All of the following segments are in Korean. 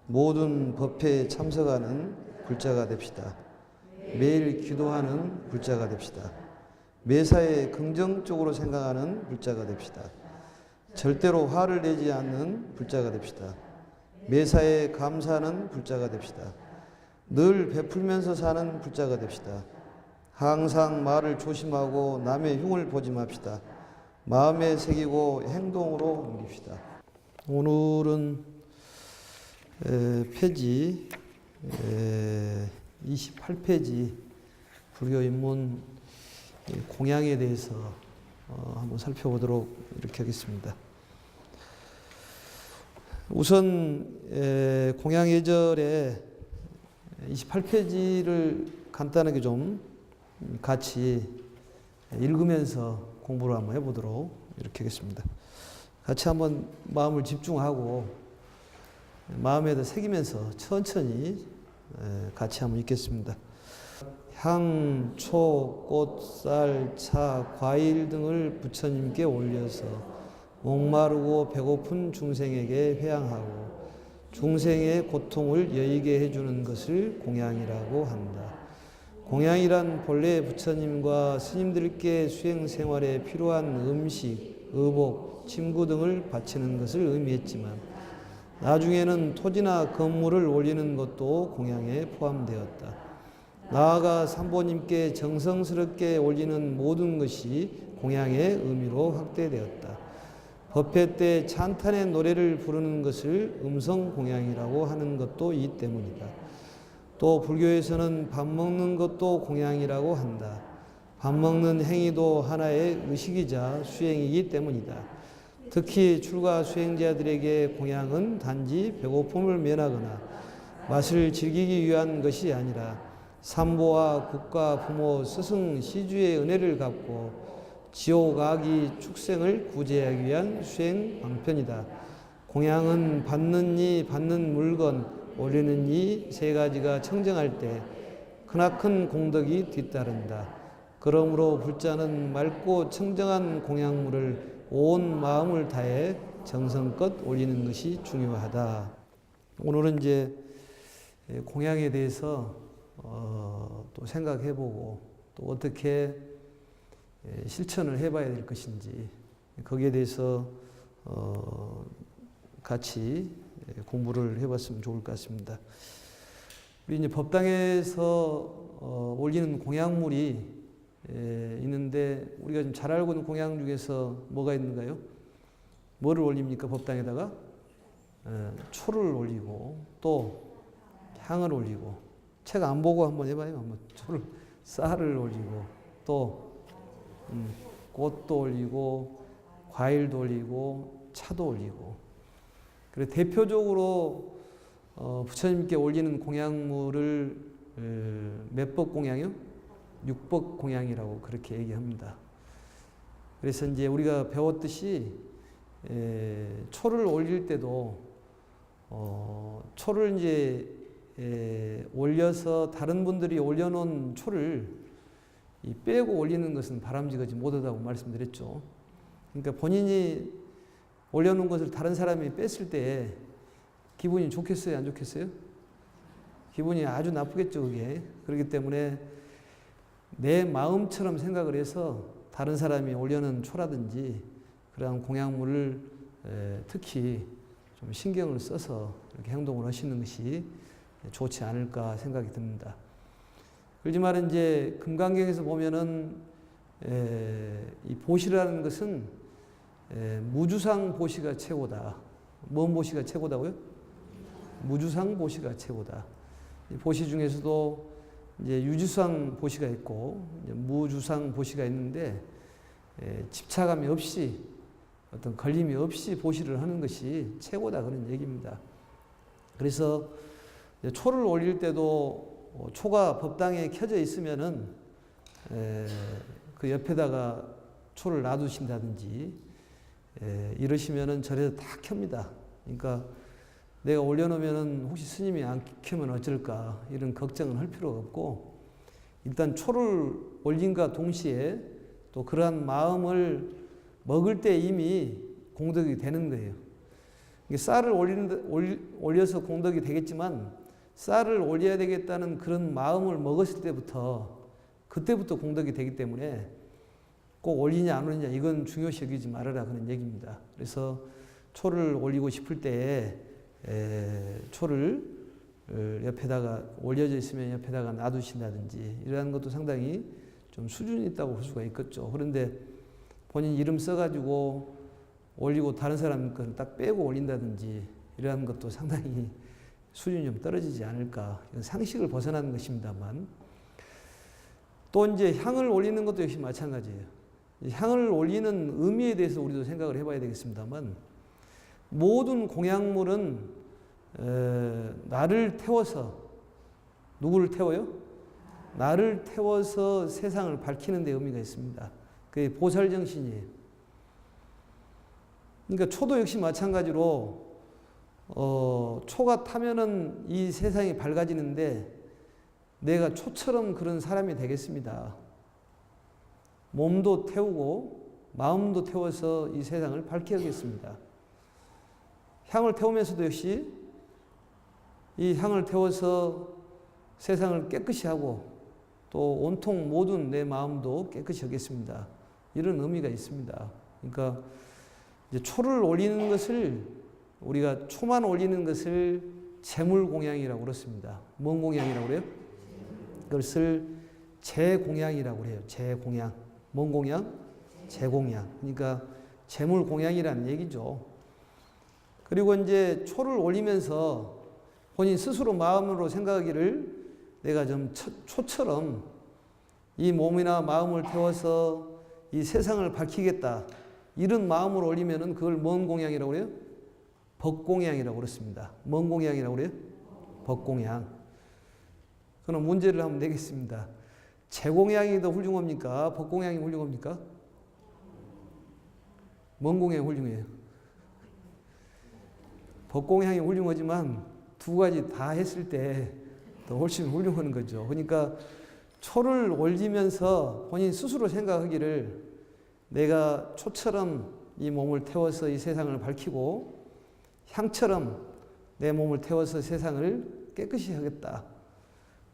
모든 법회에 참석하는 불자가 됩시다. 매일 기도하는 불자가 됩시다. 매사에 긍정적으로 생각하는 불자가 됩시다. 절대로 화를 내지 않는 불자가 됩시다. 매사에 감사하는 불자가 됩시다. 늘 베풀면서 사는 불자가 됩시다. 항상 말을 조심하고 남의 흉을 보지 맙시다. 마음에 새기고 행동으로 옮깁시다. 오늘은 페이지 28페이지 불교 입문 공양에 대해서 한번 살펴보도록 이렇게 하겠습니다. 우선 공양 예절의 28페이지를 간단하게 좀 같이 읽으면서 공부를 한번 해보도록 이렇게 하겠습니다. 같이 한번 마음을 집중하고 마음에다 새기면서 천천히 같이 한번 읽겠습니다. 향, 초, 꽃, 쌀, 차, 과일 등을 부처님께 올려서 목마르고 배고픈 중생에게 회향하고 중생의 고통을 여의게 해주는 것을 공양이라고 한다. 공양이란 본래 부처님과 스님들께 수행 생활에 필요한 음식, 의복, 침구 등을 바치는 것을 의미했지만 나중에는 토지나 건물을 올리는 것도 공양에 포함되었다. 나아가 삼보님께 정성스럽게 올리는 모든 것이 공양의 의미로 확대되었다. 법회 때 찬탄의 노래를 부르는 것을 음성공양이라고 하는 것도 이 때문이다. 또 불교에서는 밥 먹는 것도 공양이라고 한다. 밥 먹는 행위도 하나의 의식이자 수행이기 때문이다. 특히 출가 수행자들에게 공양은 단지 배고픔을 면하거나 맛을 즐기기 위한 것이 아니라 삼보와 국가, 부모, 스승, 시주의 은혜를 갚고 지옥, 악이, 축생을 구제하기 위한 수행 방편이다. 공양은 받는 이, 받는 물건, 올리는 이 세 가지가 청정할 때 크나큰 공덕이 뒤따른다. 그러므로 불자는 맑고 청정한 공양물을 온 마음을 다해 정성껏 올리는 것이 중요하다. 오늘은 이제 공양에 대해서 또 생각해보고 또 어떻게 실천을 해봐야 될 것인지 거기에 대해서 같이 공부를 해봤으면 좋을 것 같습니다. 우리 이제 법당에서 올리는 공양물이 있는데 우리가 좀 잘 알고 있는 공양 중에서 뭐가 있는가요? 뭐를 올립니까? 법당에다가 초를 올리고 또 향을 올리고 책 안 보고 한번 해봐요. 한번 초를 쌀을 올리고 또 꽃도 올리고 과일도 올리고 차도 올리고 그래 대표적으로 부처님께 올리는 공양물을 몇 법 공양이요? 6법 공양이라고 그렇게 얘기합니다. 그래서 이제 우리가 배웠듯이 초를 올릴 때도 초를 이제 올려서 다른 분들이 올려놓은 초를 빼고 올리는 것은 바람직하지 못하다고 말씀드렸죠. 그러니까 본인이 올려놓은 것을 다른 사람이 뺐을 때 기분이 좋겠어요, 안 좋겠어요? 기분이 아주 나쁘겠죠, 그게. 그렇기 때문에 내 마음처럼 생각을 해서 다른 사람이 올려놓은 초라든지 그런 공양물을 특히 좀 신경을 써서 이렇게 행동을 하시는 것이 좋지 않을까 생각이 듭니다. 그렇지만 이제 금강경에서 보면은 이 보시라는 것은 무주상 보시가 최고다. 뭔 보시가 최고다고요? 무주상 보시가 최고다. 이 보시 중에서도 이제 유주상 보시가 있고 이제 무주상 보시가 있는데 집착감이 없이 어떤 걸림이 없이 보시를 하는 것이 최고다 그런 얘기입니다. 그래서 초를 올릴 때도 초가 법당에 켜져 있으면은 그 옆에다가 초를 놔두신다든지 이러시면은 절에서 다 켭니다. 그러니까 내가 올려놓으면은 혹시 스님이 안 켜면 어쩔까 이런 걱정은 할 필요가 없고 일단 초를 올린과 동시에 또 그러한 마음을 먹을 때 이미 공덕이 되는 거예요. 쌀을 올려서 공덕이 되겠지만 쌀을 올려야 되겠다는 그런 마음을 먹었을 때부터 그때부터 공덕이 되기 때문에 꼭 올리냐 안 올리냐 이건 중요시 여기지 말아라 그런 얘기입니다. 그래서 초를 올리고 싶을 때에 초를 옆에다가 올려져 있으면 옆에다가 놔두신다든지 이러한 것도 상당히 좀 수준이 있다고 볼 수가 있겠죠. 그런데 본인 이름 써가지고 올리고 다른 사람 건 딱 빼고 올린다든지 이러한 것도 상당히 수준이 좀 떨어지지 않을까. 이건 상식을 벗어나는 것입니다만 또 이제 향을 올리는 것도 역시 마찬가지예요. 향을 올리는 의미에 대해서 우리도 생각을 해봐야 되겠습니다만 모든 공약물은 나를 태워서 누구를 태워요? 나를 태워서 세상을 밝히는 데 의미가 있습니다. 그게 보살정신이에요. 그러니까 초도 역시 마찬가지로 초가 타면은 이 세상이 밝아지는데 내가 초처럼 그런 사람이 되겠습니다. 몸도 태우고 마음도 태워서 이 세상을 밝게 하겠습니다. 향을 태우면서도 역시 이 향을 태워서 세상을 깨끗이 하고 또 온통 모든 내 마음도 깨끗이 하겠습니다. 이런 의미가 있습니다. 그러니까 이제 초를 올리는 것을 우리가 초만 올리는 것을 재물공양이라고 그렇습니다. 뭔 공양이라고 그래요? 그것을 재공양이라고 그래요. 재공양. 뭔 공양? 재공양. 그러니까 재물공양이라는 얘기죠. 그리고 이제 초를 올리면서 본인 스스로 마음으로 생각하기를 내가 좀 초처럼 이 몸이나 마음을 태워서 이 세상을 밝히겠다. 이런 마음으로 올리면은 그걸 뭔 공양이라고 그래요? 법공양이라고 그렇습니다. 뭔 공양이라고 그래요? 법공양. 그럼 문제를 한번 내겠습니다. 재공양이 더 훌륭합니까? 법공양이 훌륭합니까? 뭔 공양이 훌륭해요? 법공양이 훌륭하지만 두 가지 다 했을 때 더 훨씬 훌륭한 거죠. 그러니까 초를 올리면서 본인 스스로 생각하기를 내가 초처럼 이 몸을 태워서 이 세상을 밝히고 향처럼 내 몸을 태워서 세상을 깨끗이 하겠다.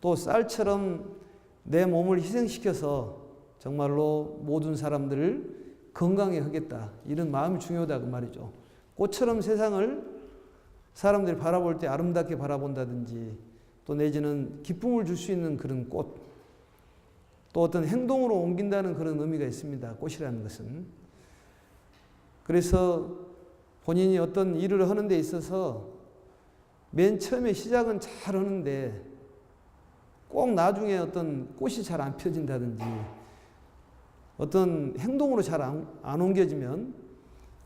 또 쌀처럼 내 몸을 희생시켜서 정말로 모든 사람들을 건강해 하겠다. 이런 마음이 중요하다 그 말이죠. 꽃처럼 세상을 사람들이 바라볼 때 아름답게 바라본다든지 또 내지는 기쁨을 줄 수 있는 그런 꽃, 또 어떤 행동으로 옮긴다는 그런 의미가 있습니다. 꽃이라는 것은. 그래서 본인이 어떤 일을 하는 데 있어서 맨 처음에 시작은 잘 하는데 꼭 나중에 어떤 꽃이 잘 안 펴진다든지 어떤 행동으로 잘 안 옮겨지면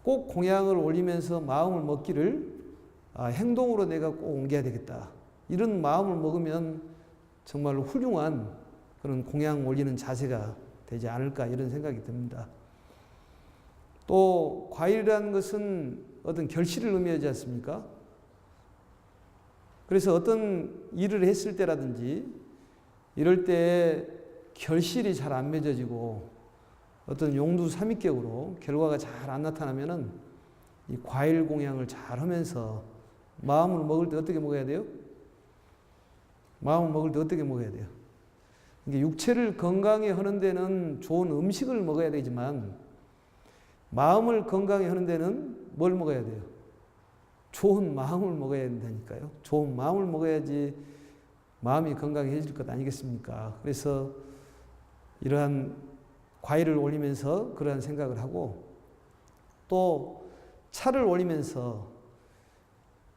꼭 공약을 올리면서 마음을 먹기를 행동으로 내가 꼭 옮겨야 되겠다. 이런 마음을 먹으면 정말로 훌륭한 그런 공약 올리는 자세가 되지 않을까 이런 생각이 듭니다. 또 과일이라는 것은 어떤 결실을 의미하지 않습니까? 그래서 어떤 일을 했을 때라든지 이럴 때 결실이 잘 안 맺어지고 어떤 용두삼위격으로 결과가 잘 안 나타나면은 이 과일 공양을 잘 하면서 마음을 먹을 때 어떻게 먹어야 돼요? 마음을 먹을 때 어떻게 먹어야 돼요? 이게 육체를 건강히 하는 데는 좋은 음식을 먹어야 되지만 마음을 건강히 하는 데는 뭘 먹어야 돼요? 좋은 마음을 먹어야 된다니까요. 좋은 마음을 먹어야지 마음이 건강해질 것 아니겠습니까? 그래서 이러한 과일을 올리면서 그러한 생각을 하고 또 차를 올리면서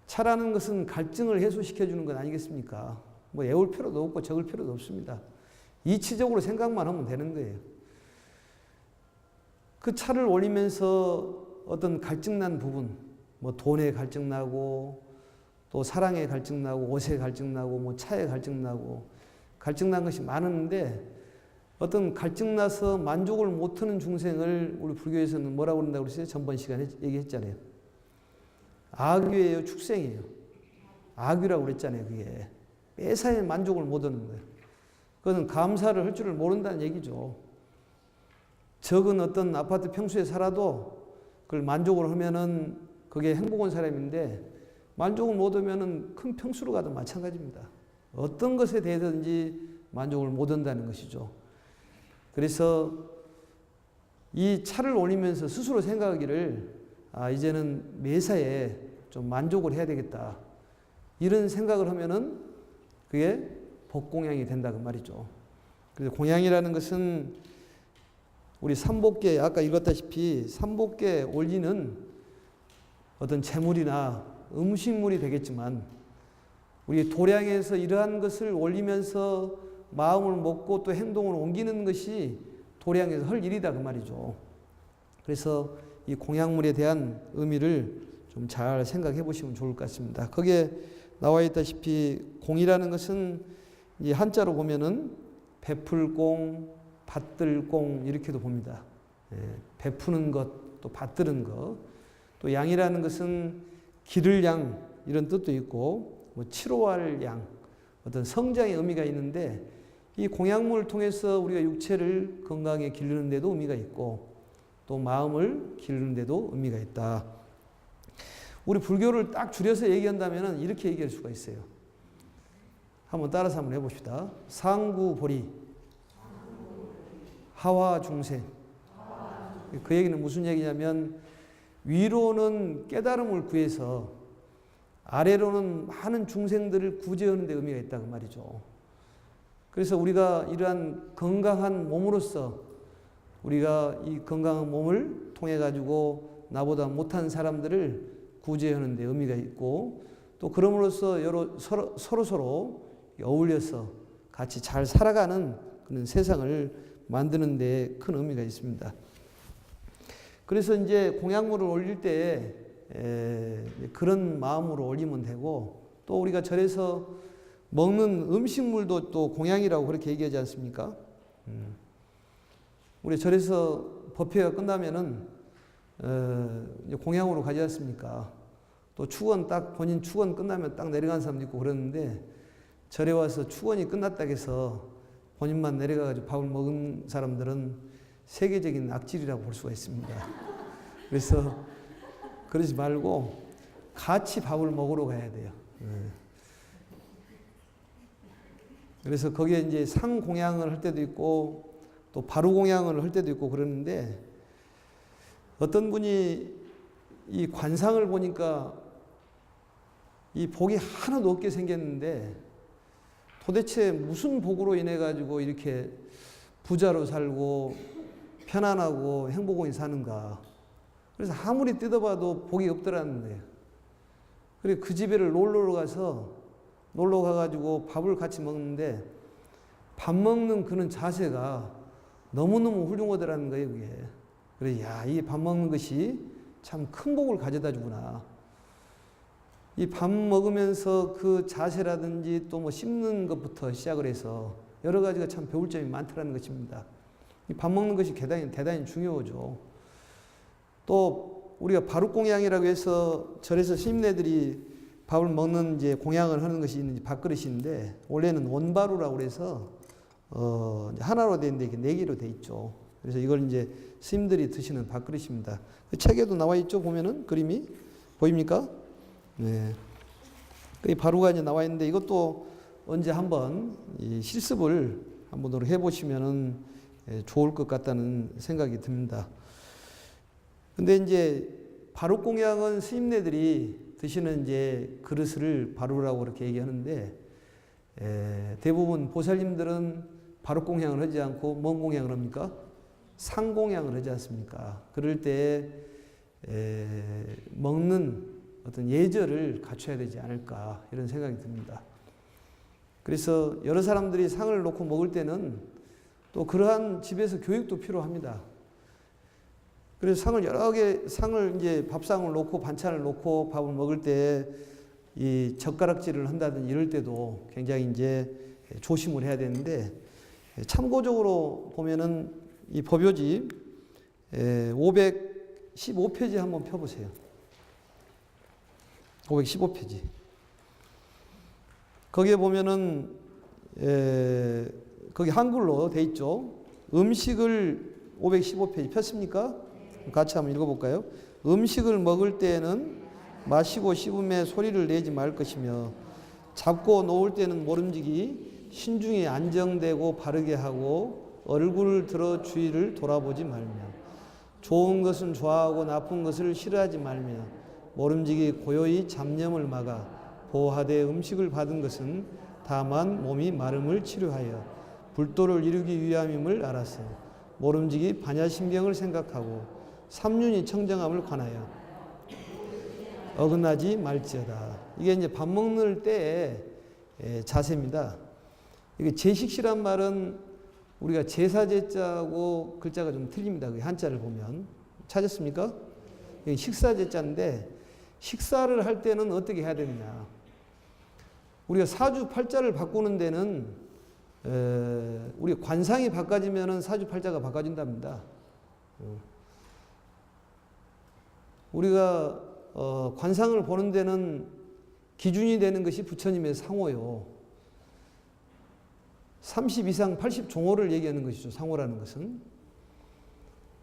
차라는 것은 갈증을 해소시켜 주는 것 아니겠습니까? 뭐 애울 필요도 없고 적을 필요도 없습니다. 이치적으로 생각만 하면 되는 거예요. 그 차를 올리면서 어떤 갈증난 부분, 뭐 돈에 갈증나고 또 사랑에 갈증나고 옷에 갈증나고 뭐 차에 갈증나고 갈증난 것이 많은데 어떤 갈증 나서 만족을 못하는 중생을 우리 불교에서는 뭐라고 그런다고 그랬어요? 전번 시간에 얘기했잖아요. 악귀예요, 축생이에요. 악귀라고 그랬잖아요. 그게 매사에 만족을 못하는 거예요. 그건 감사를 할 줄을 모른다는 얘기죠. 적은 어떤 아파트 평수에 살아도 그걸 만족을 하면은 그게 행복한 사람인데, 만족을 못하면은 큰 평수로 가도 마찬가지입니다. 어떤 것에 대해서든지 만족을 못한다는 것이죠. 그래서 이 차를 올리면서 스스로 생각하기를, 이제는 매사에 좀 만족을 해야 되겠다, 이런 생각을 하면은 그게 법공양이 된다 그 말이죠. 그래서 공양이라는 것은 우리 삼복계, 아까 읽었다시피 삼복계 올리는 어떤 재물이나 음식물이 되겠지만, 우리 도량에서 이러한 것을 올리면서 마음을 먹고 또 행동을 옮기는 것이 도량에서 할 일이다 그 말이죠. 그래서 이 공양물에 대한 의미를 좀 잘 생각해 보시면 좋을 것 같습니다. 거기에 나와 있다시피 공이라는 것은 이 한자로 보면은 베풀공, 받들공 이렇게도 봅니다. 베푸는 것, 또 받드는 것. 또 양이라는 것은 기를 양 이런 뜻도 있고, 뭐 치료할 양, 어떤 성장의 의미가 있는데, 이 공양물을 통해서 우리가 육체를 건강에 기르는 데도 의미가 있고, 또 마음을 기르는 데도 의미가 있다. 우리 불교를 딱 줄여서 얘기한다면 이렇게 얘기할 수가 있어요. 한번 따라서 한번 해봅시다. 상구보리, 하화중생. 그 얘기는 무슨 얘기냐면, 위로는 깨달음을 구해서 아래로는 많은 중생들을 구제하는 데 의미가 있다 그 말이죠. 그래서 우리가 이러한 건강한 몸으로서, 우리가 이 건강한 몸을 통해 가지고 나보다 못한 사람들을 구제하는 데 의미가 있고, 또 그럼으로써 서로 어울려서 같이 잘 살아가는 그런 세상을 만드는 데 큰 의미가 있습니다. 그래서 이제 공양물을 올릴 때 그런 마음으로 올리면 되고, 또 우리가 절에서 먹는 음식물도 또 공양이라고 그렇게 얘기하지 않습니까? 우리 절에서 법회가 끝나면은 공양으로 가지 않습니까? 또 축원 딱 본인 축원 끝나면 딱 내려가는 사람도 있고 그러는데, 절에 와서 축원이 끝났다 해서 본인만 내려가가지고 밥을 먹은 사람들은 세계적인 악질이라고 볼 수가 있습니다. 그래서 그러지 말고 같이 밥을 먹으러 가야 돼요. 그래서 거기에 이제 상공양을 할 때도 있고, 또 바루공양을 할 때도 있고 그러는데, 어떤 분이 이 관상을 보니까 이 복이 하나도 없게 생겼는데, 도대체 무슨 복으로 인해 가지고 이렇게 부자로 살고 편안하고 행복하게 사는가. 그래서 아무리 뜯어봐도 복이 없더라는 거예요. 그리고 그 집에를 놀러 가가지고 밥을 같이 먹는데, 밥 먹는 그런 자세가 너무너무 훌륭하더라는 거예요, 그게. 그래, 야, 이 밥 먹는 것이 참 큰 복을 가져다 주구나. 이 밥 먹으면서 그 자세라든지 또 뭐 씹는 것부터 시작을 해서 여러 가지가 참 배울 점이 많더라는 것입니다. 이 밥 먹는 것이 대단히 중요하죠. 또 우리가 바루공양이라고 해서 절에서 스님네들이 밥을 먹는 이제 공양을 하는 것이 있는지 밥그릇인데, 원래는 원바루라고 해서 하나로 되는데 이게 4개로 돼 있죠. 그래서 이걸 이제 스님들이 드시는 밥그릇입니다. 그 책에도 나와 있죠. 보면은 그림이 보입니까? 네. 이 바루가 이제 나와 있는데, 이것도 언제 한번 이 실습을 한번 해보시면은 좋을 것 같다는 생각이 듭니다. 근데 이제 바루공양은 스님네들이 드시는 이제 그릇을 바루라고 그렇게 얘기하는데, 대부분 보살님들은 바루공양을 하지 않고 뭔 공양을 합니까? 상공양을 하지 않습니까? 그럴 때 먹는 어떤 예절을 갖춰야 되지 않을까, 이런 생각이 듭니다. 그래서 여러 사람들이 상을 놓고 먹을 때는 또 그러한 집에서 교육도 필요합니다. 그래서 상을 이제 밥상을 놓고 반찬을 놓고 밥을 먹을 때 이 젓가락질을 한다든지 이럴 때도 굉장히 이제 조심을 해야 되는데, 참고적으로 보면은 이 법요지 515페이지 한번 펴보세요. 515페이지. 거기에 보면은 거기 한글로 돼 있죠. 음식을 515페이지 폈습니까? 같이 한번 읽어볼까요? 음식을 먹을 때에는 마시고 씹음에 소리를 내지 말 것이며 잡고 놓을 때는 모름지기 신중히 안정되고 바르게 하고 얼굴을 들어 주위를 돌아보지 말며 좋은 것은 좋아하고 나쁜 것을 싫어하지 말며 모름지기 고요히 잡념을 막아 보호하되 음식을 받은 것은 다만 몸이 마름을 치료하여 불도를 이루기 위함임을 알아서 모름지기 반야신경을 생각하고 삼륜이 청정함을 관하여 어긋나지 말지어다. 이게 이제 밥 먹는 때의 자세입니다. 이게 제식시란 말은 우리가 제사제자하고 글자가 좀 틀립니다. 그 한자를 보면 찾았습니까? 이게 식사제자인데 식사를 할 때는 어떻게 해야 되느냐? 우리가 사주팔자를 바꾸는 데는 우리 관상이 바꿔지면은 사주팔자가 바꿔진답니다. 우리가 관상을 보는 데는 기준이 되는 것이 부처님의 상호요. 30 이상 80 종호를 얘기하는 것이죠. 상호라는 것은.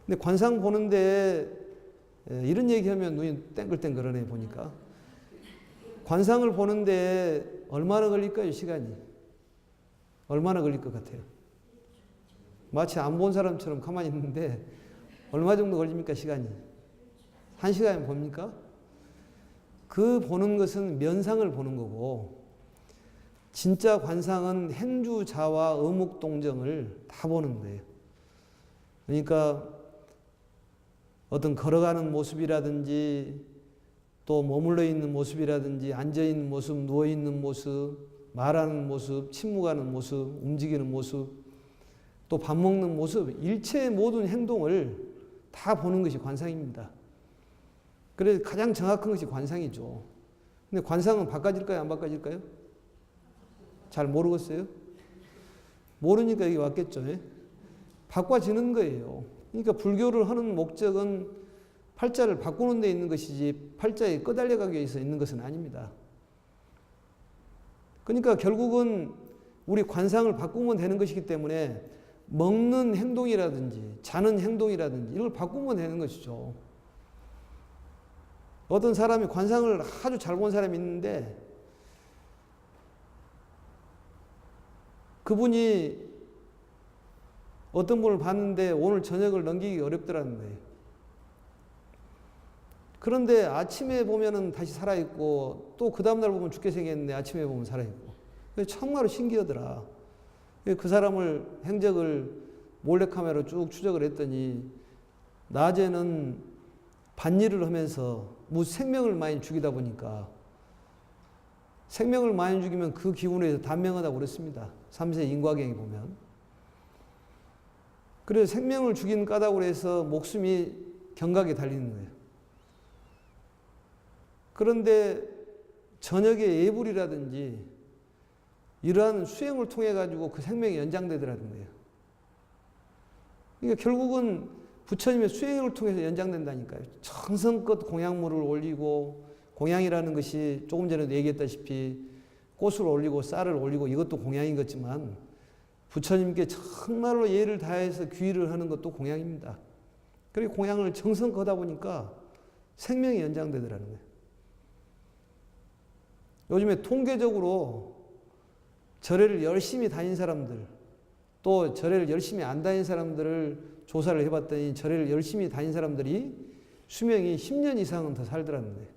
근데 관상 보는데 이런 얘기하면 눈이 땡글땡글하네 보니까. 관상을 보는데 얼마나 걸릴까요? 시간이. 얼마나 걸릴 것 같아요? 마치 안 본 사람처럼 가만히 있는데 얼마 정도 걸립니까? 시간이. 1시간이면 봅니까? 그 보는 것은 면상을 보는 거고 진짜 관상은 행주자와 어묵동정을 다 보는 거예요. 그러니까 어떤 걸어가는 모습이라든지 또 머물러 있는 모습이라든지 앉아있는 모습, 누워있는 모습, 말하는 모습, 침묵하는 모습, 움직이는 모습, 또 밥 먹는 모습, 일체의 모든 행동을 다 보는 것이 관상입니다. 그래서 가장 정확한 것이 관상이죠. 근데 관상은 바꿔질까요? 안 바꿔질까요? 잘 모르겠어요? 모르니까 여기 왔겠죠. 바꿔지는 거예요. 그러니까 불교를 하는 목적은 팔자를 바꾸는 데 있는 것이지 팔자에 끄달려가기 위해서 있는 것은 아닙니다. 그러니까 결국은 우리 관상을 바꾸면 되는 것이기 때문에 먹는 행동이라든지 자는 행동이라든지 이걸 바꾸면 되는 것이죠. 어떤 사람이 관상을 아주 잘 본 사람이 있는데 그분이 어떤 분을 봤는데 오늘 저녁을 넘기기 어렵더라는 거예요. 그런데 아침에 보면은 다시 살아있고 또 그 다음날 보면 죽게 생겼는데 아침에 보면 살아있고. 참말로 신기하더라. 그 사람을 행적을 몰래카메라로 쭉 추적을 했더니 낮에는 밭일을 하면서 생명을 많이 죽이다 보니까 생명을 많이 죽이면 그 기운에서 단명하다고 그랬습니다. 3세 인과경에 보면. 그래서 생명을 죽이는 까닭으로 해서 목숨이 경각에 달리는 거예요. 그런데 저녁에 예불이라든지 이러한 수행을 통해 가지고 그 생명이 연장되더라는 거예요. 그러니까 결국은 부처님의 수행을 통해서 연장된다니까요. 정성껏 공양물을 올리고 공양이라는 것이 조금 전에도 얘기했다시피 꽃을 올리고 쌀을 올리고 이것도 공양인 것지만 부처님께 정말로 예를 다해서 귀의를 하는 것도 공양입니다. 그리고 공양을 정성껏 하다 보니까 생명이 연장되더라는 거예요. 요즘에 통계적으로 절에를 열심히 다닌 사람들 또 절에를 열심히 안 다닌 사람들을 조사를 해봤더니 절에를 열심히 다닌 사람들이 수명이 10년 이상은 더 살더라는 거예요.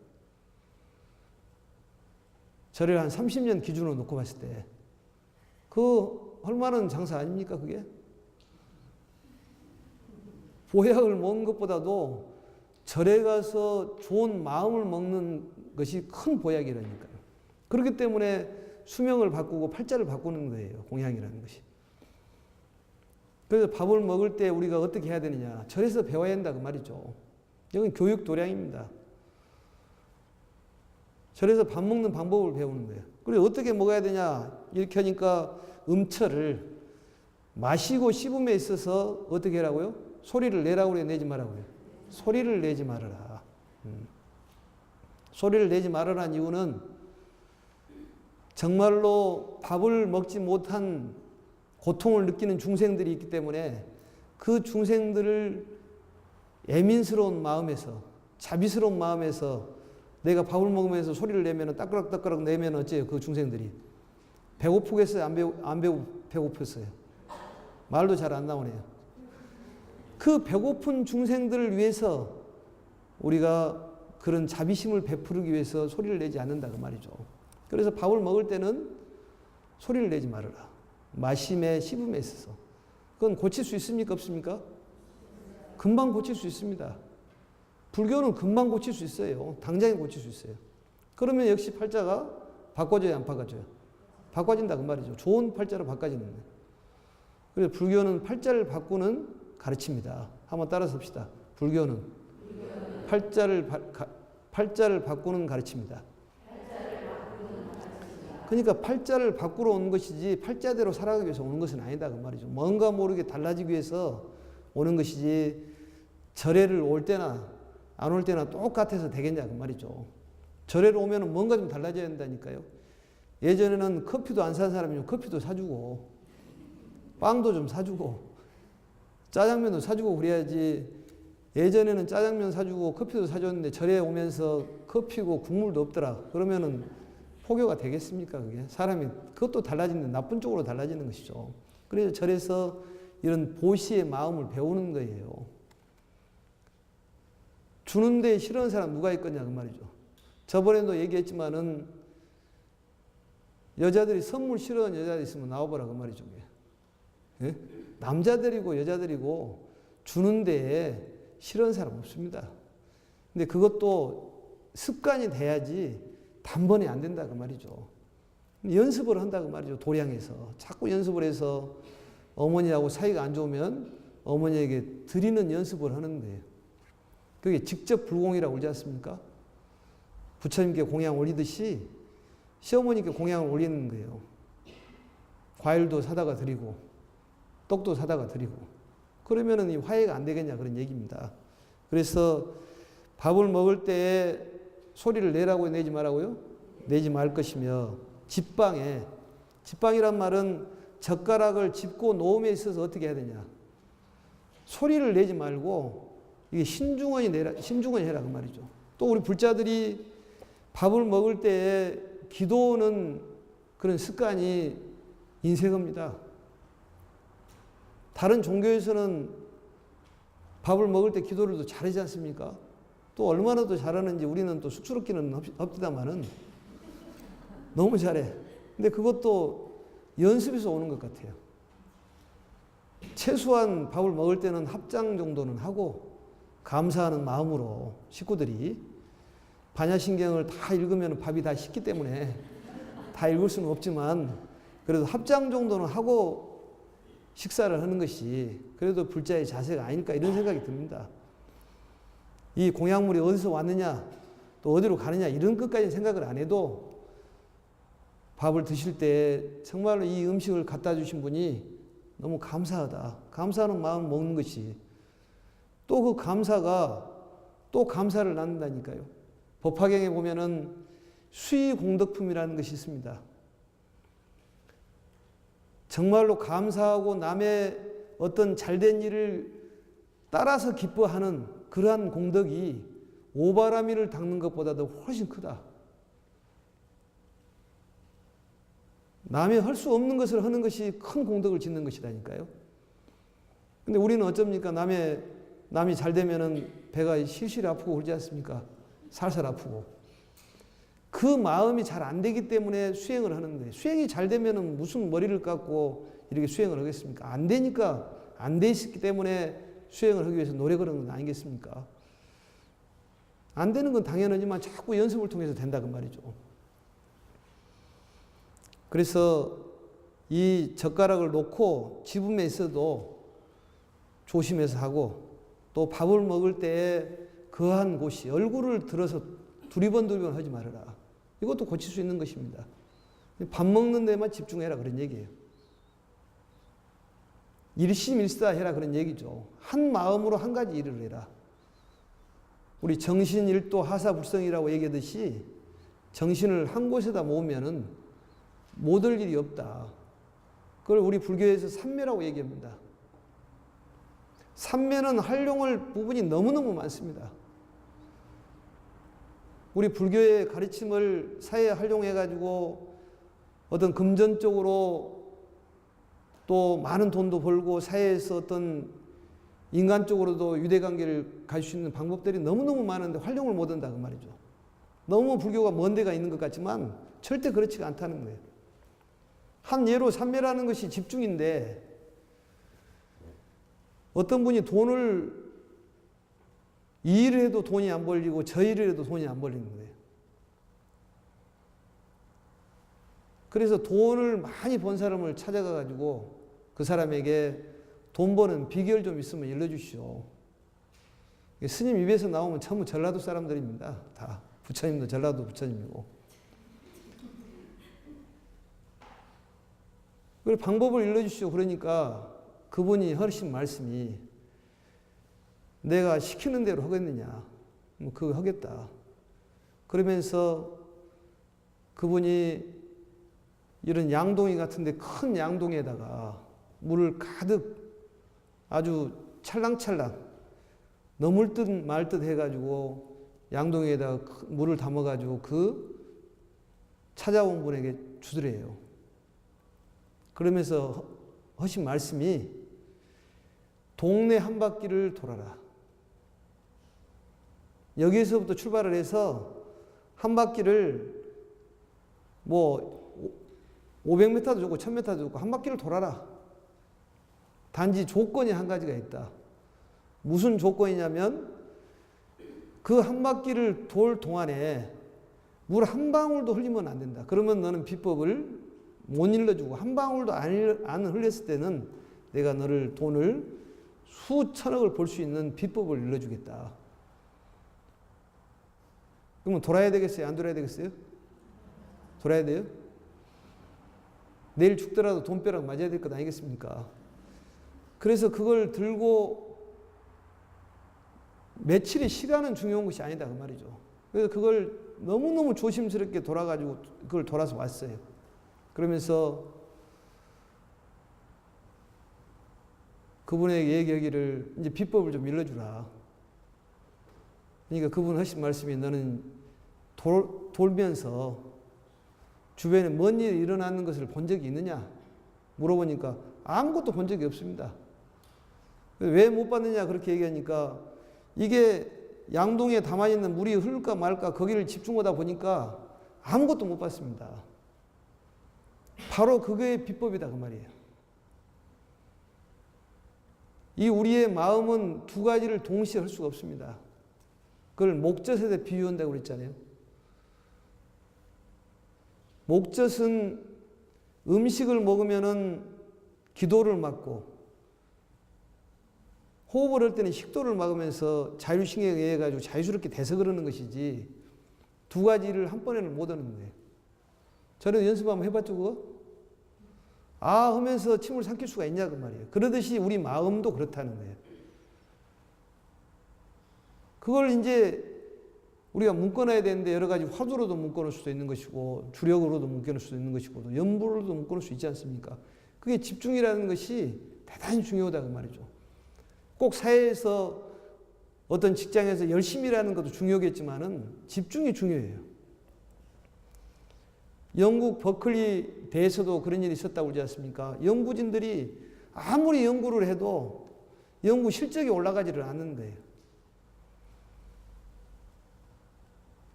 절에를 한 30년 기준으로 놓고 봤을 때 그 헐만한 장사 아닙니까 그게? 보약을 먹는 것보다도 절에 가서 좋은 마음을 먹는 것이 큰 보약이라니까요. 그렇기 때문에 수명을 바꾸고 팔자를 바꾸는 거예요. 공양이라는 것이. 그래서 밥을 먹을 때 우리가 어떻게 해야 되느냐. 절에서 배워야 한다 그 말이죠. 이건 교육 도량입니다. 절에서 밥 먹는 방법을 배우는 거예요. 그리고 어떻게 먹어야 되냐. 이렇게 하니까 음철을 마시고 씹음에 있어서 어떻게 하라고요? 소리를 내라고 그래요? 내지 말라고요? 소리를 내지 말아라. 소리를 내지 말아라는 이유는 정말로 밥을 먹지 못한 고통을 느끼는 중생들이 있기 때문에 그 중생들을 예민스러운 마음에서, 자비스러운 마음에서 내가 밥을 먹으면서 소리를 내면 따끄락따끄락 내면 어째요? 그 중생들이 배고프겠어요? 안 배고팠어요? 말도 잘 안 나오네요. 그 배고픈 중생들을 위해서 우리가 그런 자비심을 베푸기 위해서 소리를 내지 않는다 그 말이죠. 그래서 밥을 먹을 때는 소리를 내지 말아라. 마심에 씹음에 있어서. 그건 고칠 수 있습니까? 없습니까? 금방 고칠 수 있습니다. 불교는 금방 고칠 수 있어요. 당장에 고칠 수 있어요. 그러면 역시 팔자가 바꿔져야 안 바꿔져요? 바꿔진다 그 말이죠. 좋은 팔자로 바꿔지는 거예요. 그래서 불교는 팔자를 바꾸는 가르칩니다. 한번 따라서 봅시다. 불교는 팔자를 바꾸는 가르칩니다. 그러니까 팔자를 바꾸러 온 것이지 팔자대로 살아가기 위해서 오는 것은 아니다 그 말이죠. 뭔가 모르게 달라지기 위해서 오는 것이지 절에를 올 때나 안 올 때나 똑같아서 되겠냐 그 말이죠. 절에를 오면 뭔가 좀 달라져야 된다니까요. 예전에는 커피도 안 산 사람이면 커피도 사주고 빵도 좀 사주고 짜장면도 사주고 그래야지. 예전에는 짜장면 사주고 커피도 사줬는데 절에 오면서 커피고 국물도 없더라. 그러면은 포교가 되겠습니까? 그게 사람이 그것도 달라지는 나쁜 쪽으로 달라지는 것이죠. 그래서 절에서 이런 보시의 마음을 배우는 거예요. 주는데 싫어하는 사람 누가 있겠냐 그 말이죠. 저번에도 얘기했지만은 여자들이 선물 싫어하는 여자들 있으면 나와보라 그 말이죠. 예? 남자들이고 여자들이고 주는데 싫어하는 사람 없습니다. 근데 그것도 습관이 돼야지 단번에 안 된다 그 말이죠. 연습을 한다 그 말이죠. 도량에서 자꾸 연습을 해서 어머니하고 사이가 안 좋으면 어머니에게 드리는 연습을 하는 거예요. 그게 직접 불공이라고 그러지 않습니까? 부처님께 공양 올리듯이 시어머니께 공양을 올리는 거예요. 과일도 사다가 드리고 떡도 사다가 드리고 그러면은 이 화해가 안 되겠냐 그런 얘기입니다. 그래서 밥을 먹을 때 소리를 내라고 내지 말라고요? 내지 말 것이며 집방이란 말은 젓가락을 짚고 놓음에 있어서 어떻게 해야 되냐? 소리를 내지 말고 이게 신중히 해라 그 말이죠. 또 우리 불자들이 밥을 먹을 때 기도는 그런 습관이 인색합니다. 다른 종교에서는 밥을 먹을 때 기도를 더 잘하지 않습니까? 또 얼마나 더 잘하는지 우리는 또 쑥스럽기는 없디다마는 너무 잘해. 근데 그것도 연습에서 오는 것 같아요. 최소한 밥을 먹을 때는 합장 정도는 하고 감사하는 마음으로 식구들이 반야신경을 다 읽으면 밥이 다 식기 때문에 다 읽을 수는 없지만 그래도 합장 정도는 하고 식사를 하는 것이 그래도 불자의 자세가 아닐까 이런 생각이 듭니다. 이 공양물이 어디서 왔느냐 또 어디로 가느냐 이런 것까지 생각을 안 해도 밥을 드실 때 정말로 이 음식을 갖다 주신 분이 너무 감사하다. 감사하는 마음 먹는 것이 또 그 감사가 또 감사를 낳는다니까요. 법화경에 보면은 수의공덕품이라는 것이 있습니다. 정말로 감사하고 남의 어떤 잘된 일을 따라서 기뻐하는 그러한 공덕이 오바라미를 닦는 것보다도 훨씬 크다. 남이 할 수 없는 것을 하는 것이 큰 공덕을 짓는 것이라니까요. 근데 우리는 어쩝니까? 남이 잘 되면은 배가 실실 아프고 그러지 않습니까? 살살 아프고. 그 마음이 잘 안 되기 때문에 수행을 하는 거예요. 수행이 잘 되면은 무슨 머리를 깎고 이렇게 수행을 하겠습니까? 안 되니까 안 돼 있기 때문에 수행을 하기 위해서 노력을 하는 건 아니겠습니까? 안 되는 건 당연하지만 자꾸 연습을 통해서 된다 그 말이죠. 그래서 이 젓가락을 놓고 집음에 있어도 조심해서 하고 또 밥을 먹을 때 거한 곳이 얼굴을 들어서 두리번 하지 말아라. 이것도 고칠 수 있는 것입니다. 밥 먹는 데만 집중해라 그런 얘기예요. 일심일사해라 그런 얘기죠. 한 마음으로 한 가지 일을 해라. 우리 정신일도 하사불성이라고 얘기하듯이 정신을 한 곳에다 모으면은 못할 일이 없다. 그걸 우리 불교에서 삼매라고 얘기합니다. 삼매는 활용할 부분이 너무너무 많습니다. 우리 불교의 가르침을 사회에 활용해가지고 어떤 금전적으로 또 많은 돈도 벌고 사회에서 어떤 인간적으로도 유대관계를 가질 수 있는 방법들이 너무너무 많은데 활용을 못한다 그 말이죠. 너무 불교가 먼 데가 있는 것 같지만 절대 그렇지가 않다는 거예요. 한 예로 삼매라는 것이 집중인데 어떤 분이 돈을 이 일을 해도 돈이 안 벌리고 저 일을 해도 돈이 안 벌리는 거예요. 그래서 돈을 많이 번 사람을 찾아가 가지고 그 사람에게 돈 버는 비결 좀 있으면 일러주시오. 스님 입에서 나오면 전부 전라도 사람들입니다. 다 부처님도 전라도 부처님이고. 그 방법을 일러주시오. 그러니까 그분이 하신 말씀이 내가 시키는 대로 하겠느냐. 뭐 그거 하겠다. 그러면서 그분이 이런 양동이 같은데 큰 양동에다가 물을 가득 아주 찰랑찰랑 넘을 듯 말 듯 해가지고 양동이에다가 물을 담아가지고 그 찾아온 분에게 주더래요. 그러면서 하신 말씀이 동네 한 바퀴를 돌아라. 여기에서부터 출발을 해서 한 바퀴를 뭐 500m도 좋고 1000m도 좋고 한 바퀴를 돌아라. 단지 조건이 한 가지가 있다. 무슨 조건이냐면 그 한 바퀴를 돌 동안에 물 한 방울도 흘리면 안 된다. 그러면 너는 비법을 못 일러주고 한 방울도 안 흘렸을 때는 내가 너를 돈을 수천억을 벌 수 있는 비법을 일러주겠다. 그러면 돌아야 되겠어요? 안 돌아야 되겠어요? 돌아야 돼요? 내일 죽더라도 돈벼락 맞아야 될 것 아니겠습니까? 그래서 그걸 들고 며칠의 시간은 중요한 것이 아니다 그 말이죠. 그래서 그걸 너무너무 조심스럽게 돌아가지고 그걸 돌아서 왔어요. 그러면서 그분에게 얘기하기를 이제 비법을 좀 일러주라. 그러니까 그분 하신 말씀이 너는 돌면서 주변에 뭔 일이 일어나는 것을 본 적이 있느냐? 물어보니까 아무것도 본 적이 없습니다. 왜 못 봤느냐 그렇게 얘기하니까 이게 양동이에 담아있는 물이 흐를까 말까 거기를 집중하다 보니까 아무것도 못 봤습니다. 바로 그거의 비법이다 그 말이에요. 이 우리의 마음은 두 가지를 동시에 할 수가 없습니다. 그걸 목젖에 비유한다고 그랬잖아요. 목젖은 음식을 먹으면은 기도를 막고 호흡을 할 때는 식도를 막으면서 자율신경에 의해 가지고 자유스럽게 돼서 그러는 것이지 두 가지를 한 번에는 못 하는 거예요. 저는 연습 한번 해봤죠 그거? 아 하면서 침을 삼킬 수가 있냐 그 말이에요. 그러듯이 우리 마음도 그렇다는 거예요. 그걸 이제 우리가 묶어놔야 되는데 여러 가지 화두로도 묶어놓을 수도 있는 것이고 주력으로도 묶어놓을 수도 있는 것이고 연부로도 묶어놓을 수 있지 않습니까? 그게 집중이라는 것이 대단히 중요하다 그 말이죠. 꼭 사회에서 어떤 직장에서 열심히 일하는 것도 중요하겠지만은 집중이 중요해요. 영국 버클리 대에서도 그런 일이 있었다고 그러지 않습니까? 연구진들이 아무리 연구를 해도 연구 실적이 올라가지를 않는 거예요.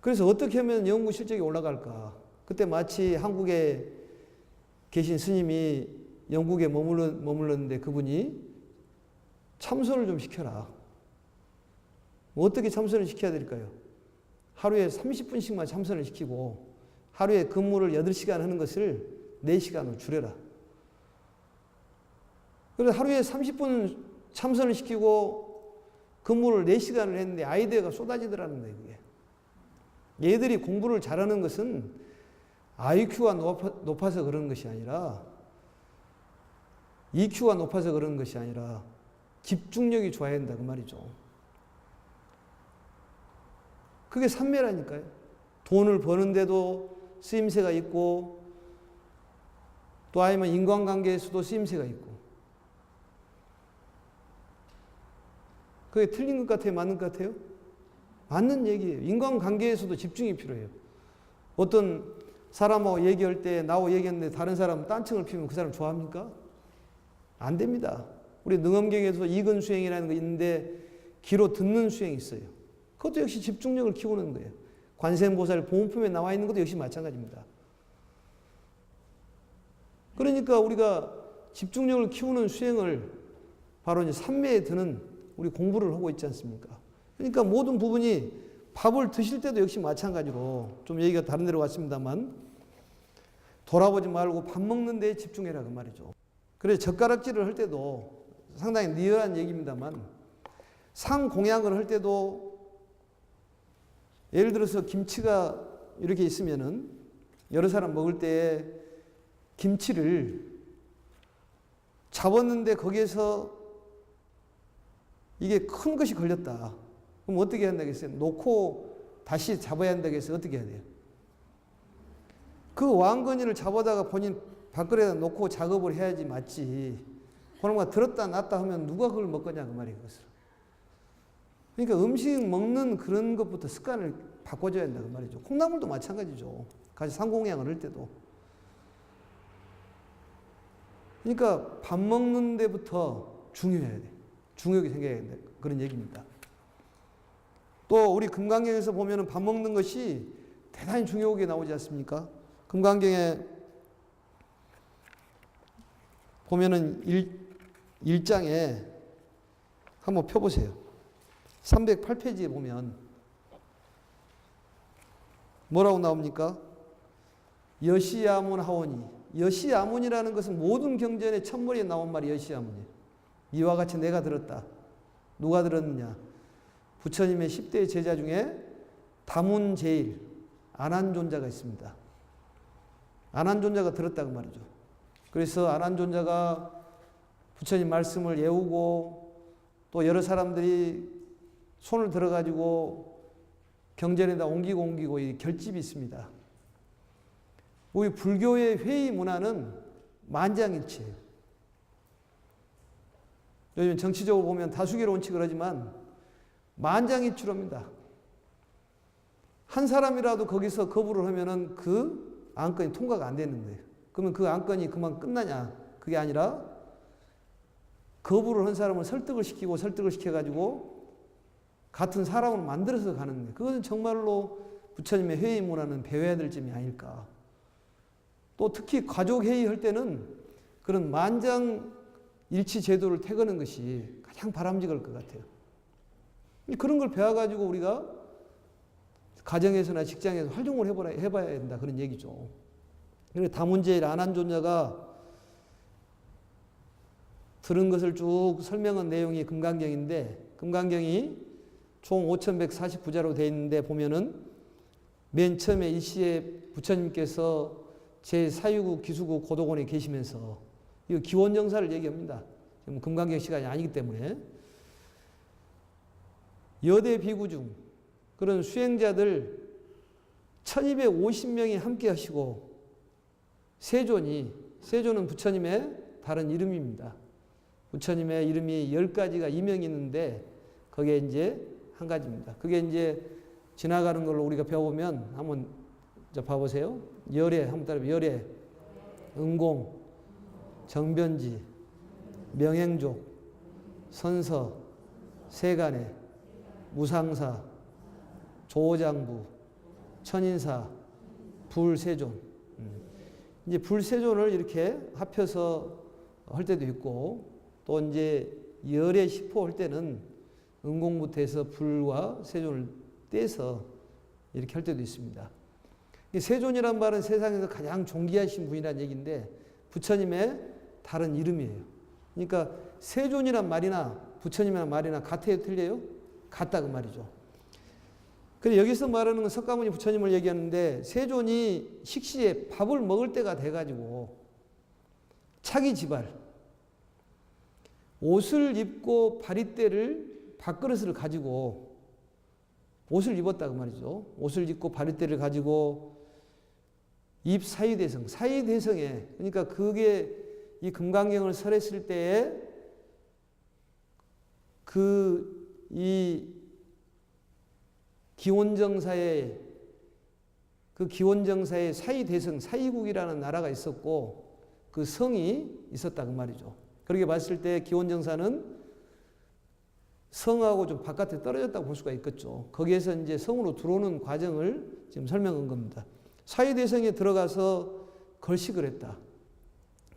그래서 어떻게 하면 연구 실적이 올라갈까? 그때 마치 한국에 계신 스님이 영국에 머물렀는데 그분이 참선을 좀 시켜라. 어떻게 참선을 시켜야 될까요? 하루에 30분씩만 참선을 시키고 하루에 근무를 8시간 하는 것을 4시간으로 줄여라. 그래서 하루에 30분 참선을 시키고 근무를 4시간을 했는데 아이디어가 쏟아지더라는 거예요. 그게. 얘들이 공부를 잘하는 것은 IQ가 높아서 그런 것이 아니라 EQ가 높아서 그런 것이 아니라 집중력이 좋아야 된다 그 말이죠. 그게 삼매라니까요. 돈을 버는데도 쓰임새가 있고 또 아니면 인간관계에서도 쓰임새가 있고 그게 틀린 것 같아요? 맞는 것 같아요? 맞는 얘기예요. 인간관계에서도 집중이 필요해요. 어떤 사람하고 얘기할 때 나하고 얘기했는데 다른 사람 딴청을 피우면 그 사람 좋아합니까? 안 됩니다. 우리 능엄경에서 이근 수행이라는 거 있는데 귀로 듣는 수행이 있어요. 그것도 역시 집중력을 키우는 거예요. 관세음보살 보문품에 나와 있는 것도 역시 마찬가지입니다. 그러니까 우리가 집중력을 키우는 수행을 바로 이제 삼매에 드는 우리 공부를 하고 있지 않습니까? 그러니까 모든 부분이 밥을 드실 때도 역시 마찬가지로 좀 얘기가 다른 데로 왔습니다만 돌아보지 말고 밥 먹는 데에 집중해라 그 말이죠. 그래서 젓가락질을 할 때도 상당히 리얼한 얘기입니다만 상공양을 할 때도 예를 들어서 김치가 이렇게 있으면은 여러 사람 먹을 때 김치를 잡았는데 거기에서 이게 큰 것이 걸렸다. 그럼 어떻게 한다겠어요? 놓고 다시 잡아야 한다겠어요? 어떻게 해야 돼요? 그 왕건이를 잡아다가 본인 밥그릇에다 놓고 작업을 해야지 맞지. 그런가 들었다 놨다 하면 누가 그걸 먹거냐 그 말이에요. 그것을. 그러니까 음식 먹는 그런 것부터 습관을 바꿔줘야 한다 그 말이죠. 콩나물도 마찬가지죠. 같이 상공양을 할 때도. 그러니까 밥 먹는 데부터 중요해야 돼. 중요하게 생각해야 된다. 그런 얘기입니다. 또 우리 금강경에서 보면은 밥 먹는 것이 대단히 중요하게 나오지 않습니까? 금강경에 보면은 1장에 한번 펴보세요. 308페이지에 보면 뭐라고 나옵니까? 여시야문 하오니. 여시야문이라는 것은 모든 경전의 첫머리에 나온 말이 여시야문이에요. 이와 같이 내가 들었다. 누가 들었느냐? 부처님의 10대 제자 중에 다문제일 아난존자가 있습니다. 아난존자가 들었다 그 말이죠. 그래서 아난존자가 부처님 말씀을 외우고 또 여러 사람들이 손을 들어가지고 경전에다 옮기고 이 결집이 있습니다. 우리 불교의 회의 문화는 만장일치예요. 요즘 정치적으로 보면 다수결 원칙을 하지만 만장일치로입니다. 한 사람이라도 거기서 거부를 하면은 그 안건이 통과가 안 되는 거예요. 그러면 그 안건이 그만 끝나냐? 그게 아니라 거부를 한 사람을 설득을 시켜가지고 같은 사람을 만들어서 가는 거예요. 그것은 정말로 부처님의 회의 문화는 배워야 될 점이 아닐까. 또 특히 가족 회의할 때는 그런 만장일치 제도를 택하는 것이 가장 바람직할 것 같아요. 그런 걸 배워가지고 우리가 가정에서나 직장에서 활용을 해봐야 된다. 그런 얘기죠. 그리고 다문제일 아난존자가 들은 것을 쭉 설명한 내용이 금강경인데 금강경이 총 5149자로 되어 있는데 보면은 맨 처음에 이 시에 부처님께서 제4유국 기수국 고도곤에 계시면서 이 기원정사를 얘기합니다. 지금 금강경 시간이 아니기 때문에 여대 비구 중 그런 수행자들 1250명이 함께 하시고 세존은 부처님의 다른 이름입니다. 부처님의 이름이 10가지가 이명이 있는데 그게 이제 한 가지입니다. 그게 이제 지나가는 걸로 우리가 배워보면 한번 봐보세요. 열애, 한번 따라해보세요. 열애, 응공, 정변지, 명행족, 선서, 세간애, 무상사, 조장부, 천인사, 불세존. 이제 불세존을 이렇게 합해서 할 때도 있고 또 이제 열애 10호 할 때는 응공부터 해서 불과 세존을 떼서 이렇게 할 때도 있습니다. 세존이란 말은 세상에서 가장 존귀하신 분이라는 얘기인데 부처님의 다른 이름이에요. 그러니까 세존이란 말이나 부처님이란 말이나 같아요? 틀려요? 같다 그 말이죠. 그런데 여기서 말하는 건 석가모니 부처님을 얘기하는데 세존이 식시에 밥을 먹을 때가 돼가지고 차기 지발 옷을 입고 바리떼를 밥그릇을 가지고 옷을 입었다 그 말이죠. 옷을 입고 바리떼를 가지고 입 사유대성, 사유대성에 그러니까 그게 이 금강경을 설했을 때에 이 기원정사의 사유대성, 사유국이라는 나라가 있었고 그 성이 있었다 그 말이죠. 그렇게 봤을 때 기원정사는 성하고 좀 바깥에 떨어졌다고 볼 수가 있겠죠. 거기에서 이제 성으로 들어오는 과정을 지금 설명한 겁니다. 사유대성에 들어가서 걸식을 했다.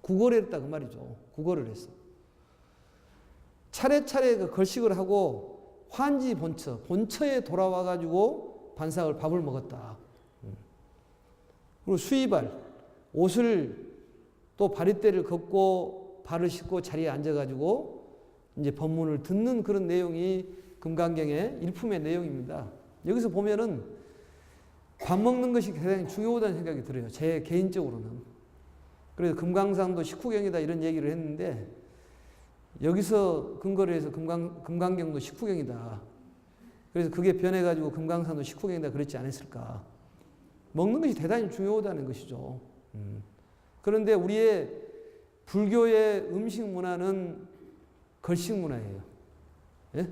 구걸을 했다 그 말이죠. 구걸을 했어. 차례차례 그 걸식을 하고 환지 본처에 돌아와 가지고 반삭을 밥을 먹었다. 그리고 수의발, 옷을 또 바리떼를 걷고 발을 씻고 자리에 앉아가지고 이제 법문을 듣는 그런 내용이 금강경의 일품의 내용입니다. 여기서 보면은 밥 먹는 것이 굉장히 중요하다는 생각이 들어요. 제 개인적으로는. 그래서 금강산도 식후경이다 이런 얘기를 했는데 여기서 근거를 해서 금강경도 식후경이다. 그래서 그게 변해가지고 금강산도 식후경이다 그랬지 않았을까. 먹는 것이 대단히 중요하다는 것이죠. 그런데 우리의 불교의 음식 문화는 걸식 문화예요. 예?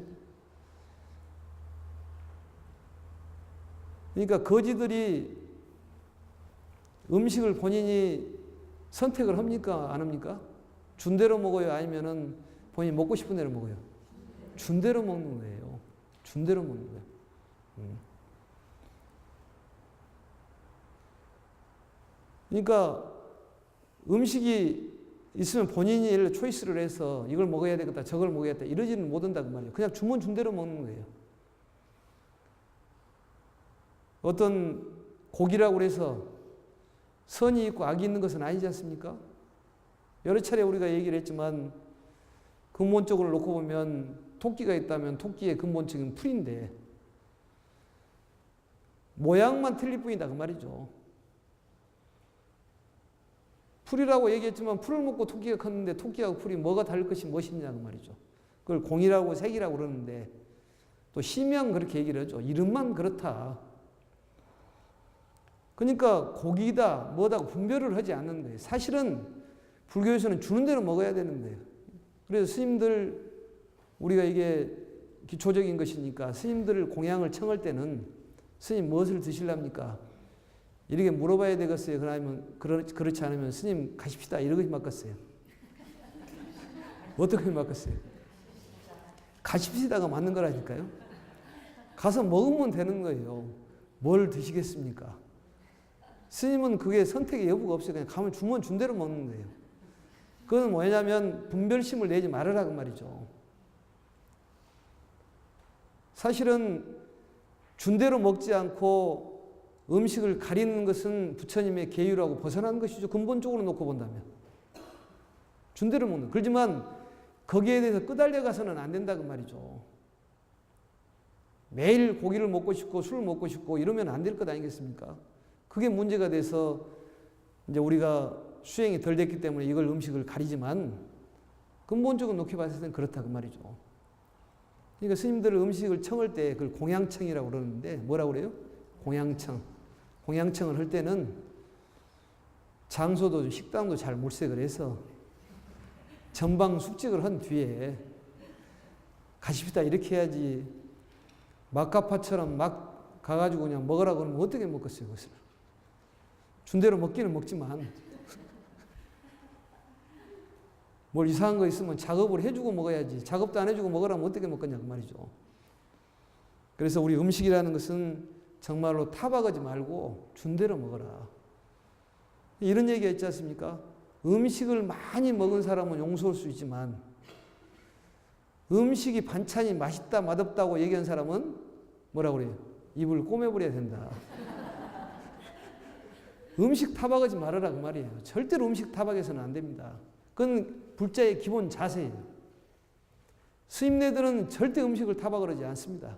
그러니까 거지들이 음식을 본인이 선택을 합니까? 안 합니까? 준 대로 먹어요? 아니면은 본인이 먹고 싶은 대로 먹어요? 준 대로 먹는 거예요. 준 대로 먹는 거예요. 그러니까 음식이 있으면 본인이 예를 초이스를 해서 이걸 먹어야 되겠다, 저걸 먹어야겠다 이러지는 못한다고 말이에요. 그냥 주면 준 대로 먹는 거예요. 어떤 고기라고 해서 선이 있고 악이 있는 것은 아니지 않습니까? 여러 차례 우리가 얘기를 했지만 근본적으로 놓고 보면 토끼가 있다면 토끼의 근본적인 풀인데 모양만 틀릴 뿐이다 그 말이죠. 풀이라고 얘기했지만 풀을 먹고 토끼가 컸는데 토끼하고 풀이 뭐가 다를 것이 무엇이냐 그 말이죠. 그걸 공이라고 색이라고 그러는데 또 시명 그렇게 얘기를 하죠. 이름만 그렇다. 그러니까 고기다 뭐다 분별을 하지 않는 거예요. 사실은 불교에서는 주는 대로 먹어야 되는 거예요. 그래서 스님들 우리가 이게 기초적인 것이니까 스님들 공양을 청할 때는 스님 무엇을 드시랍니까? 이렇게 물어봐야 되겠어요. 그렇지 않으면 스님 가십시다. 이러고 맡겼어요. 어떻게 맡겼어요? 가십시다가 맞는 거라니까요. 가서 먹으면 되는 거예요. 뭘 드시겠습니까? 스님은 그게 선택의 여부가 없어요. 그냥 가면 주면 준 대로 먹는 거예요. 그건 뭐냐면 분별심을 내지 말으라고 말이죠. 사실은 준 대로 먹지 않고 음식을 가리는 것은 부처님의 계율하고 벗어난 것이죠. 근본적으로 놓고 본다면. 준 대로 먹는. 그렇지만 거기에 대해서 끄달려 가서는 안 된다고 말이죠. 매일 고기를 먹고 싶고 술을 먹고 싶고 이러면 안 될 것 아니겠습니까? 그게 문제가 돼서 이제 우리가 수행이 덜 됐기 때문에 이걸 음식을 가리지만 근본적으로 놓고 봤을 때는 그렇다고 말이죠. 그러니까 스님들 음식을 청할 때 그걸 공양청이라고 그러는데 뭐라고 그래요? 공양청. 공양청을 할 때는 장소도 식당도 잘 물색을 해서 전방 숙직을 한 뒤에 가십시다 이렇게 해야지 막가파처럼 막 가가지고 그냥 먹으라고 하면 어떻게 먹겠어요 그것을. 준 대로 먹기는 먹지만 뭘 이상한 거 있으면 작업을 해주고 먹어야지. 작업도 안 해주고 먹으라면 어떻게 먹겠냐 그 말이죠. 그래서 우리 음식이라는 것은 정말로 타박하지 말고 준 대로 먹어라. 이런 얘기 했지 않습니까? 음식을 많이 먹은 사람은 용서할 수 있지만 음식이 반찬이 맛있다 맛없다고 얘기한 사람은 뭐라고 그래요? 입을 꼬매버려야 된다. 음식 타박하지 말아라 그 말이에요. 절대로 음식 타박해서는 안 됩니다. 그건 불자의 기본 자세예요. 스님네들은 절대 음식을 타박을 하지 않습니다.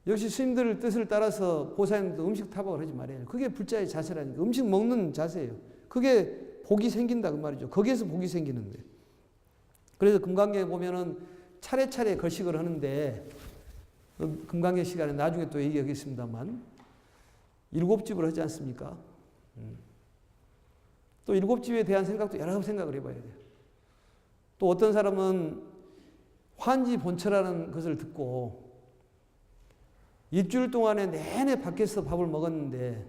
역시 스님들 뜻을 따라서 보살님도 음식 타박을 하지 말아요. 그게 불자의 자세라니까. 음식 먹는 자세예요. 그게 복이 생긴다 그 말이죠. 거기에서 복이 생기는 거예요. 그래서 금강경에 보면은 차례차례 걸식을 하는데 금강경 시간에 나중에 또 얘기하겠습니다만 7집을 하지 않습니까? 또 7집에 대한 생각도 여러 생각을 해봐야 돼요. 또 어떤 사람은 환지본처라는 것을 듣고 일주일 동안에 내내 밖에서 밥을 먹었는데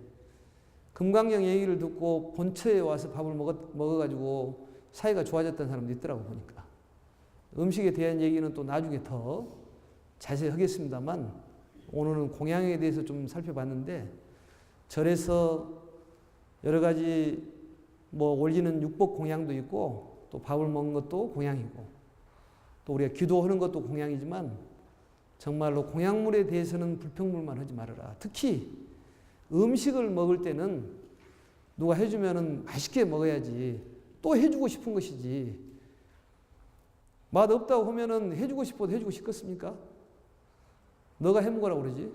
금강경 얘기를 듣고 본처에 와서 밥을 먹어가지고 사이가 좋아졌다는 사람도 있더라고 보니까. 음식에 대한 얘기는 또 나중에 더 자세히 하겠습니다만 오늘은 공양에 대해서 좀 살펴봤는데 절에서 여러 가지 뭐 올리는 육복 공양도 있고 또 밥을 먹는 것도 공양이고 또 우리가 기도하는 것도 공양이지만 정말로 공양물에 대해서는 불평물만 하지 말아라. 특히 음식을 먹을 때는 누가 해주면은 맛있게 먹어야지. 또 해주고 싶은 것이지. 맛 없다고 하면은 해주고 싶어도 해주고 싶겠습니까? 너가 해 먹으라고 그러지.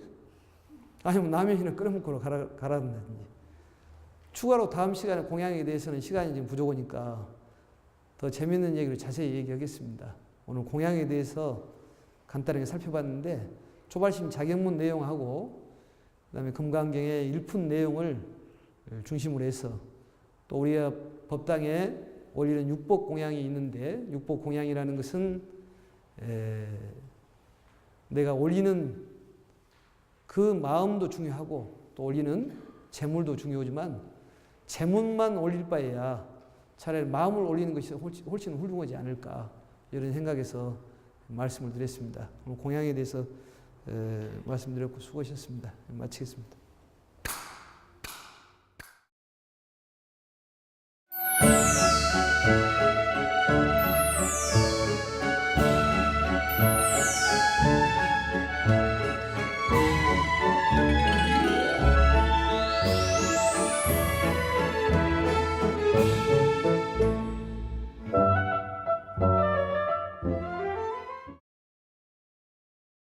아니면 라면이나 끓여 먹고 가라든지. 추가로 다음 시간에 공양에 대해서는 시간이 지금 부족하니까 더 재밌는 얘기를 자세히 얘기하겠습니다. 오늘 공양에 대해서 간단하게 살펴봤는데 초발심 자격문 내용하고 그다음에 금강경의 일품 내용을 중심으로 해서 또 우리가 법당에 올리는 육복 공양이 있는데 육복 공양이라는 것은 내가 올리는 그 마음도 중요하고 또 올리는 재물도 중요하지만 재물만 올릴 바에야 차라리 마음을 올리는 것이 훨씬 훌륭하지 않을까 이런 생각에서 말씀을 드렸습니다. 오늘 공양에 대해서 말씀드렸고 수고하셨습니다. 마치겠습니다.